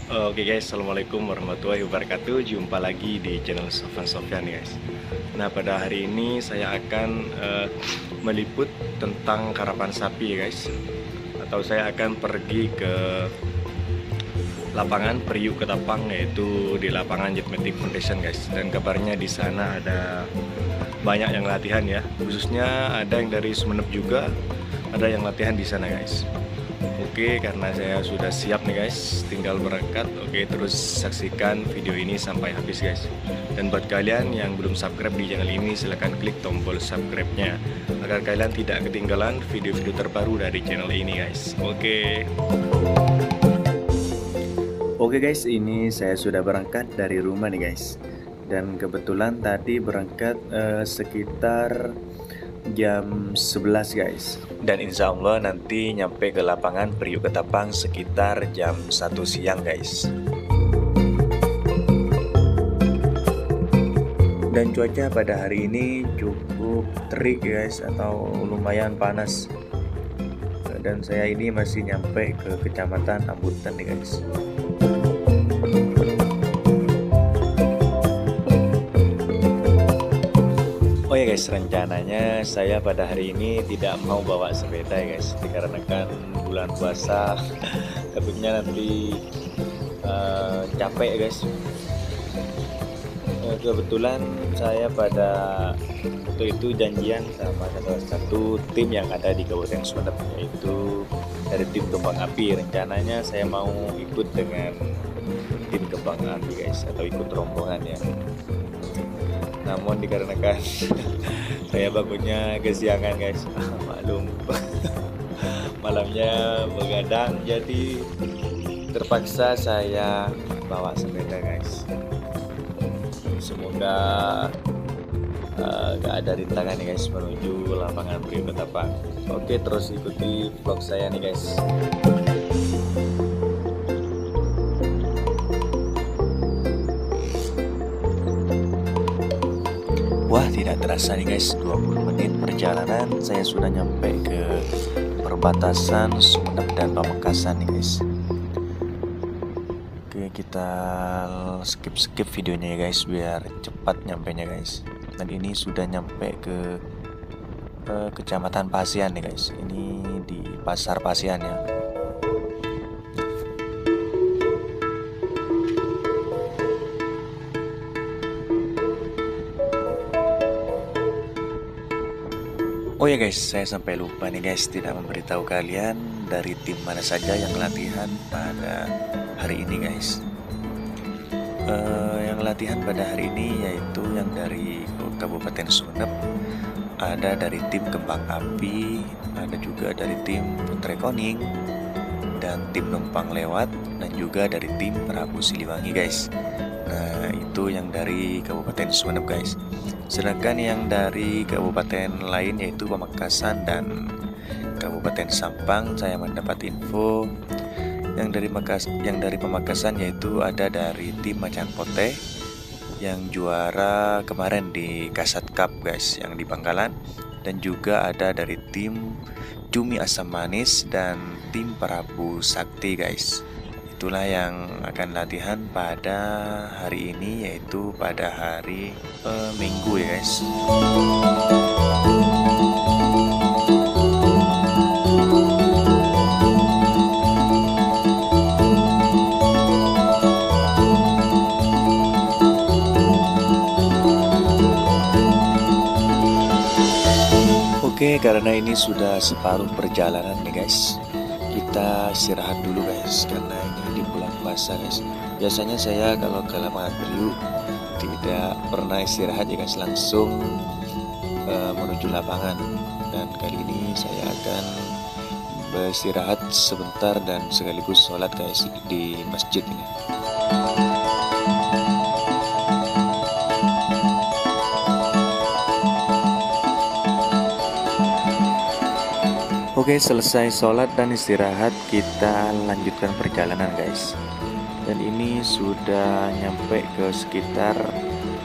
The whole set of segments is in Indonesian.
Oke guys, assalamualaikum warahmatullahi wabarakatuh. Jumpa lagi di channel Sofan Sofyan guys. Nah, pada hari ini saya akan meliput tentang karapan sapi ya guys. Atau saya akan pergi ke lapangan Priuk Ketapang, yaitu di lapangan Jetmatic Foundation guys. Dan kabarnya di sana ada banyak yang latihan ya. Khususnya ada yang dari Sumeneb juga, ada yang latihan di sana guys. Oke, karena saya sudah siap nih guys, tinggal berangkat. Oke, terus saksikan video ini sampai habis guys. Dan buat kalian yang belum subscribe di channel ini, silahkan klik tombol subscribe-nya agar kalian tidak ketinggalan video-video terbaru dari channel ini guys. Oke guys, ini saya sudah berangkat dari rumah nih guys. Dan kebetulan tadi berangkat sekitar jam 11 guys. Dan insya Allah nanti nyampe ke lapangan Priuk Ketapang sekitar jam 1 siang guys. Dan cuaca pada hari ini cukup terik guys, atau lumayan panas. Dan saya ini masih nyampe ke kecamatan Ambutan nih guys. Oh ya guys, rencananya saya pada hari ini tidak mau bawa sepeda ya guys, dikarenakan bulan puasa. Takutnya nanti capek ya guys. Kebetulan saya pada waktu itu janjian sama salah satu tim yang ada di Kabupaten Sumeneb, yaitu dari tim Kembang Api. Rencananya saya mau ikut dengan tim Kembang Api guys, atau ikut rombongan ya. Namun dikarenakan saya bangunnya kesiangan guys, maklum. Malamnya begadang, jadi terpaksa saya bawa sepeda guys. Semoga gak ada rintangan nih guys menuju lapangan Priuk Ketapang. Oke, terus ikuti vlog saya nih guys. Wah, tidak terasa nih guys, 20 menit perjalanan saya sudah nyampe ke perbatasan Sumeneb dan Pamekasan nih guys. Oke, kita skip videonya ya guys, biar cepat nyampenya guys. Dan ini sudah nyampe ke Kecamatan Pasian nih guys. Ini di Pasar Pasian ya. Oh ya guys, saya sampai lupa nih guys, tidak memberitahu kalian dari tim mana saja yang latihan pada hari ini guys. Yang latihan pada hari ini yaitu yang dari Kabupaten Sumeneb, ada dari tim Kembang Api, ada juga dari tim Putre Koning, dan tim Numpang Lewat, dan juga dari tim Prabu Siliwangi guys. Nah, itu yang dari Kabupaten Sumeneb guys. Sedangkan yang dari kabupaten lain yaitu Pamekasan dan Kabupaten Sampang, saya mendapat info yang dari Pamekasan yaitu ada dari tim Macan Pote yang juara kemarin di Kasat Cup guys, yang di Bangkalan, dan juga ada dari tim Cumi Asam Manis dan tim Prabu Sakti guys. Itulah yang akan latihan pada hari ini, yaitu pada hari Minggu ya guys. Oke, karena ini sudah separuh perjalanan nih guys, kita istirahat dulu guys, karena ini di bulan puasa guys. Biasanya saya kalau ke lapangan Priuk tidak pernah istirahat ya guys, langsung menuju lapangan. Dan kali ini saya akan beristirahat sebentar dan sekaligus sholat guys di masjid ini. Oke, selesai sholat dan istirahat, kita lanjutkan perjalanan guys. Dan ini sudah nyampe ke sekitar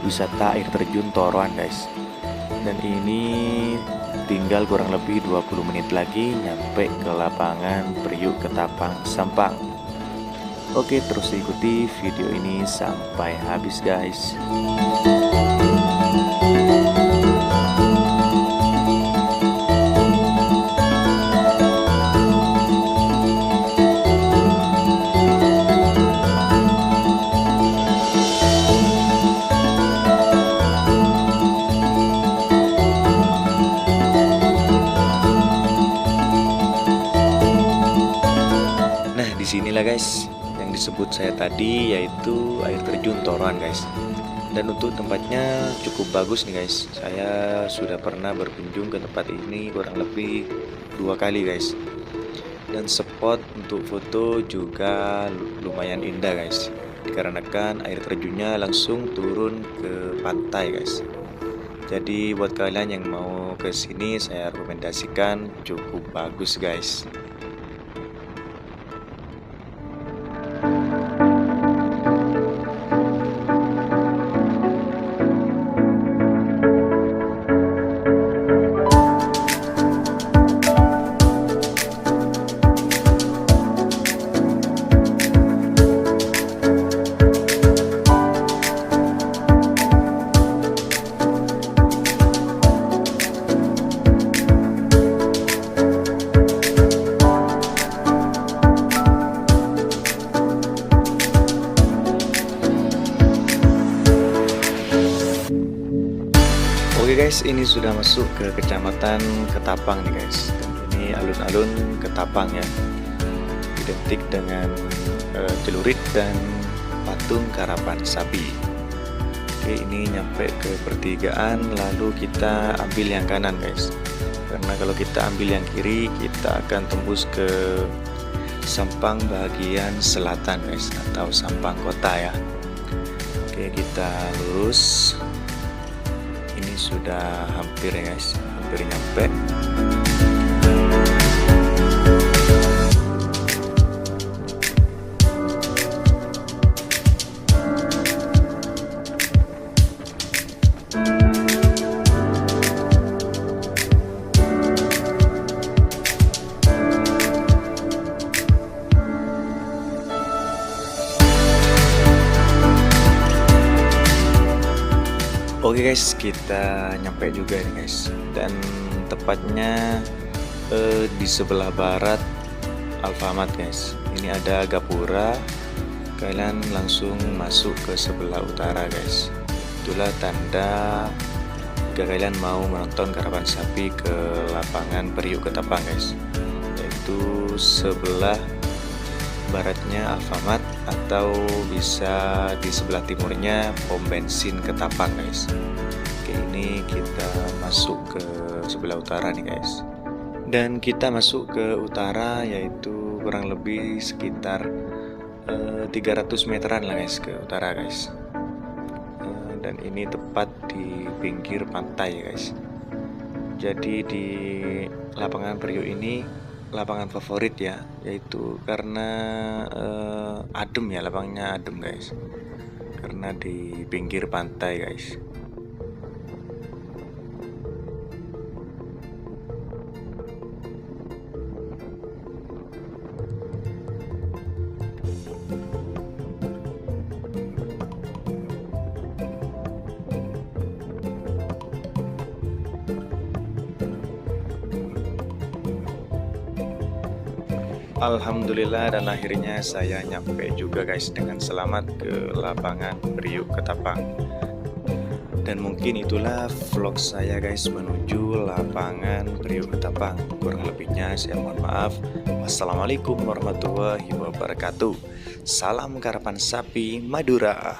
wisata air terjun Toroan guys. Dan ini tinggal kurang lebih 20 menit lagi nyampe ke lapangan Priuk Ketapang Sampang. Oke, terus ikuti video ini sampai habis guys. Nah, disinilah guys yang disebut saya tadi, yaitu air terjun Toruan guys. Dan untuk tempatnya cukup bagus nih guys. Saya sudah pernah berkunjung ke tempat ini kurang lebih 2 kali guys. Dan spot untuk foto juga lumayan indah guys, dikarenakan air terjunnya langsung turun ke pantai guys. Jadi buat kalian yang mau ke sini saya rekomendasikan, cukup bagus guys. Oke guys, ini sudah masuk ke kecamatan Ketapang nih guys. Dan ini alun-alun Ketapang ya, identik dengan celurit dan patung karapan sapi. Oke, ini nyampe ke pertigaan, lalu kita ambil yang kanan guys. Karena kalau kita ambil yang kiri, kita akan tembus ke Sampang bagian selatan guys, atau Sampang kota ya. Oke, kita lurus. Ini sudah hampir ya guys, hampir nyampe. Oke guys, kita nyampe juga nih guys. Dan tepatnya di sebelah barat Alfamart guys. Ini ada gapura. Kalian langsung masuk ke sebelah utara guys. Itulah tanda jika kalian mau menonton karapan sapi ke lapangan Periuk Ketapang guys. Yaitu sebelah baratnya Alfamart, atau bisa di sebelah timurnya pom bensin Ketapang guys. Oke, ini kita masuk ke sebelah utara nih guys. Dan kita masuk ke utara, yaitu kurang lebih sekitar 300 meteran lah guys ke utara guys. Dan ini tepat di pinggir pantai guys. Jadi di lapangan Periuk ini lapangan favorit ya, yaitu karena adem ya, lapangnya adem guys, karena di pinggir pantai guys. Alhamdulillah, dan akhirnya saya nyampe juga guys dengan selamat ke lapangan Periuk Ketapang. Dan mungkin itulah vlog saya guys menuju lapangan Periuk Ketapang. Kurang lebihnya saya mohon maaf. Wassalamualaikum warahmatullahi wabarakatuh. Salam karapan sapi Madura.